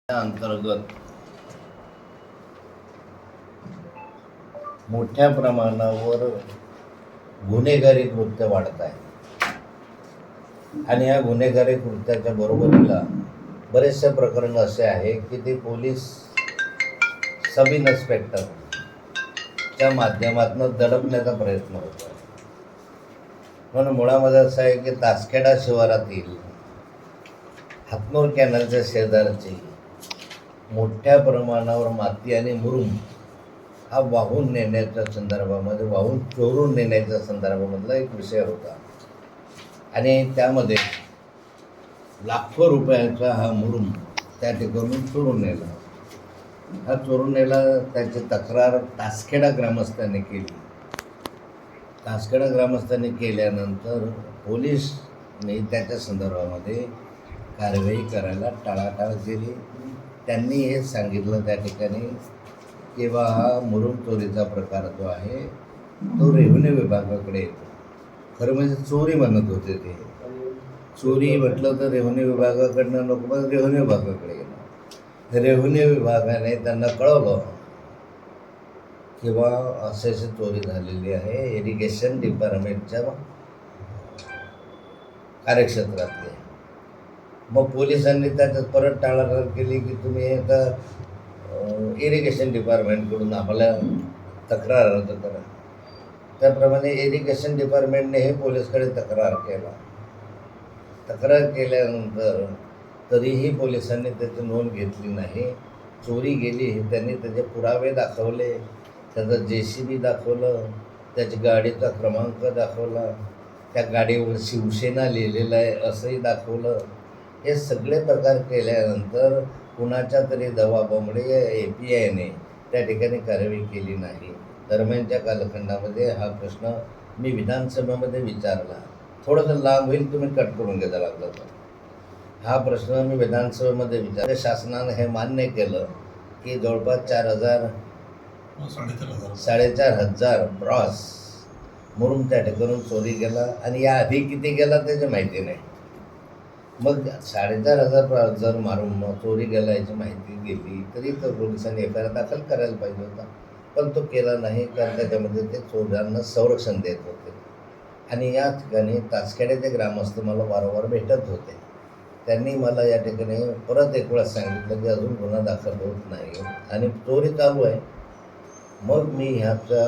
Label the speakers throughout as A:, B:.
A: अंतर्गत मोठ्या प्रमाणावर गुन्हेगारी कृत्य वाढत आहे आणि या गुन्हेगारी कृत्याच्या बरोबरीला बरेचसे प्रकरण असे आहे की ते पोलीस सब इन्स्पेक्टरच्या माध्यमातून दडपण्याचा प्रयत्न होतो आहे. म्हणून मुळामध्ये असं आहे की तासखेडा शिवारातील हातनूर कॅनलच्या शेजारची मोठ्या प्रमाणावर माती आणि मुरुम हा वाहून नेण्याच्या संदर्भामध्ये, वाहून चोरून नेण्याच्या संदर्भामधला एक विषय होता आणि त्यामध्ये लाखो रुपयाचा हा मुरुम त्या ठिकाणून चोरून नेला. हा चोरून नेला त्याची तक्रार तासखेडा ग्रामस्थांनी केली. तासखेडा ग्रामस्थांनी केल्यानंतर पोलीसने त्याच्या संदर्भामध्ये कारवाई करायला टाळाटाळ केली. त्यांनी हे सांगितलं त्या ठिकाणी की बा हा मुरुम चोरीचा प्रकार जो आहे तो रेव्हेन्यू विभागाकडे येतो. खरं म्हणजे चोरी म्हणत होते ते. चोरी म्हटलं तर रेव्हेन्यू विभागाकडनं नको, पण रेव्हेन्यू विभागाकडे गेलं. रेव्हेन्यू विभागाने त्यांना कळवलं की बा अशी चोरी झालेली आहे इरिगेशन डिपार्टमेंटच्या कार्यक्षेत्रातले. मग पोलिसांनी त्याच्यात परत टाळाटाळ केली की तुम्ही आता इरिगेशन डिपार्टमेंटकडून आम्हाला तक्रार अर्ज करा. त्याप्रमाणे इरिगेशन डिपार्टमेंटने हे पोलीसकडे तक्रार केल्यानंतर तरीही पोलिसांनी त्याची नोंद घेतली नाही. चोरी गेली हे त्यांनी त्याचे पुरावे दाखवले, त्याचं JCB दाखवलं, त्याची गाडीचा क्रमांक दाखवला, त्या गाडीवर शिवसेना लिहिलेलं आहे असंही दाखवलं. हे सगळे प्रकार केल्यानंतर कुणाच्या तरी दबावामुळे APIने त्या ठिकाणी कारवाई केली नाही. दरम्यानच्या कालखंडामध्ये हा प्रश्न मी विधानसभेमध्ये विचारला. थोडंसं लांब होईल, तुम्ही कट करून घ्यायला लागलं तर. हा प्रश्न मी विधानसभेमध्ये विचारला. शासनानं हे मान्य केलं की जवळपास 4,500 ब्रॉस मुरुम त्या ठिकाणून चोरी गेला आणि याआधी किती गेला त्याची माहिती नाही. मग 4,500 जर मारून चोरी गेला याची माहिती गेली तरी तर पोलिसांनी FIR दाखल करायला पाहिजे होता, पण तो केला नाही. कारण त्याच्यामध्ये ते चोरांना संरक्षण देत होते. आणि या ठिकाणी तासखेड्याचे ग्रामस्थ मला वारंवार भेटत होते. त्यांनी मला या ठिकाणी परत एक वेळा सांगितलं की अजून गुन्हा दाखल होत नाही आणि चोरी चालू आहे. मग मी ह्याच्या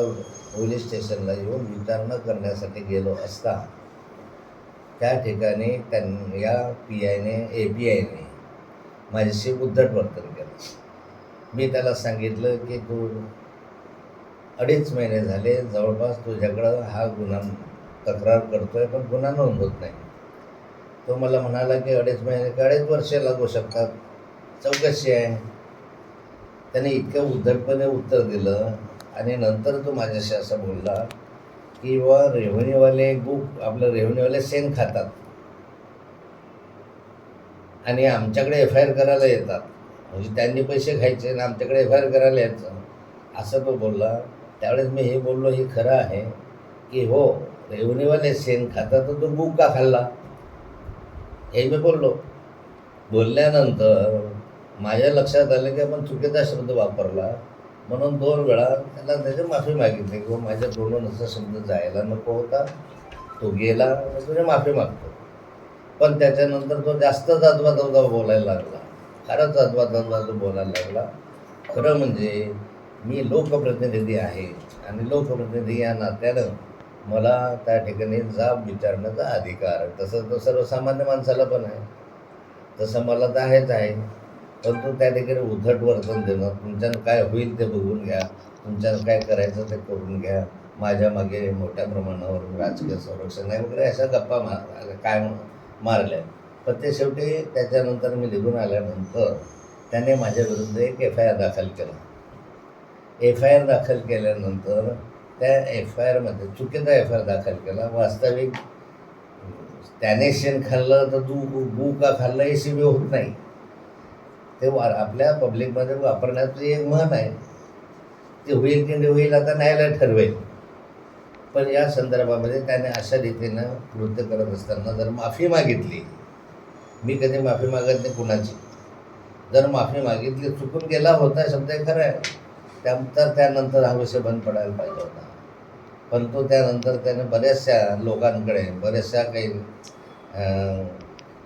A: पोलीस स्टेशनला येऊन विचारणा करण्यासाठी गेलो असता त्या ठिकाणी या APIने माझ्याशी उद्धट वर्तन केलं. मी त्याला सांगितलं की तू 2.5 महिने झाले जवळपास तुझ्याकडं हा गुन्हा तक्रार करतोय पण गुन्हा नोंद होत नाही. तो मला म्हणाला की 2.5 महिने का 2.5 वर्ष लागू शकतात, चौकशी आहे. त्याने इतक्या उद्धटपणे उत्तर दिलं आणि नंतर तो माझ्याशी असं बोलला की वा रेव्हेन्यूवाले आपलं रेव्हेन्यूवाले शेण खातात आणि आमच्याकडे FIR करायला येतात. म्हणजे त्यांनी पैसे खायचे आणि आमच्याकडे FIR करायला यायचं, असं तो बोलला. त्यावेळेस मी हे बोललो हे खरं आहे की हो रेव्हेन्यूवाले शेण खातात तर तो गूक का खाल्ला, हे मी बोललो. बोलल्यानंतर माझ्या लक्षात आलं की आपण चुकीचा शब्द वापरला. म्हणून 2 वेळा त्याला त्याची माफी मागितली किंवा माझ्या तोंडून असा शब्द जायला नको होता, तो गेला, तुझी माफी मागतो. पण त्याच्यानंतर तो जास्तच अद्वातद्वा बोलायला लागला. फारच अद्वातद्वा तो बोलायला लागला. खरं म्हणजे मी लोकप्रतिनिधी आहे आणि लोकप्रतिनिधी या नात्यानं मला त्या ठिकाणी जाब विचारण्याचा अधिकार आहे. तसं तो सर्वसामान्य माणसाला पण आहे, तसं मला तर आहेच आहे. परंतु त्या ठिकाणी उद्धट वर्तन देणं, तुमच्यानं काय होईल ते बघून घ्या, तुमच्यानं काय करायचं ते करून घ्या, माझ्या मागे मोठ्या प्रमाणावर राजकीय संरक्षण आहे वगैरे अशा गप्पा मारल्या. पण ते शेवटी त्याच्यानंतर मी निघून आल्यानंतर त्याने माझ्याविरुद्ध एक FIR दाखल केला. FIR दाखल केल्यानंतर त्या FIRमध्ये चुकीचा FIR दाखल केला. वास्तविक त्याने शेण खाल्लं तर तू गू का खाल्लं हे शिवी होत नाही. ते आपल्या पब्लिकमध्ये वापरण्याची एक म्हण आहे. ते होईल की नाही होईल आता न्यायालय ठरवेल. पण या संदर्भामध्ये त्याने अशा रीतीनं कृत्य करत असताना जर माफी मागितली, मी कधी माफी मागत नाही कुणाची, जर माफी मागितली, चुकून गेला होता शब्द हे खरं आहे, त्यानंतर हा विषय बंद पडायला पाहिजे होता. पण तो त्यानंतर त्याने बऱ्याचशा लोकांकडे बऱ्याचशा काही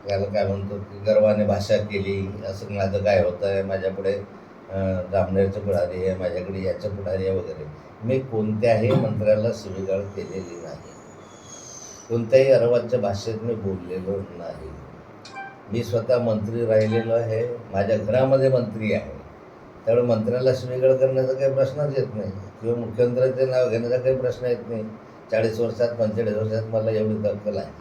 A: त्याला काय म्हणतो की गर्वाने भाषा केली, असं माझं काय होतं आहे, माझ्यापुढे जामनेरचं पुढारी आहे, माझ्याकडे याचं पुढारी आहे वगैरे. मी कोणत्याही मंत्र्याला शिवीगाळ केलेली नाही, कोणत्याही अर्वाच्य भाषेत मी बोललेलो नाही. मी स्वतः मंत्री राहिलेलो आहे, माझ्या घरामध्ये मंत्री आहे, त्यामुळे मंत्र्याला शिवीगाळ करण्याचा काही प्रश्नच येत नाही किंवा मुख्यमंत्र्याचे नाव घेण्याचा काही प्रश्न येत नाही. 40 वर्षात 45 वर्षात मला एवढी अक्कल आहे.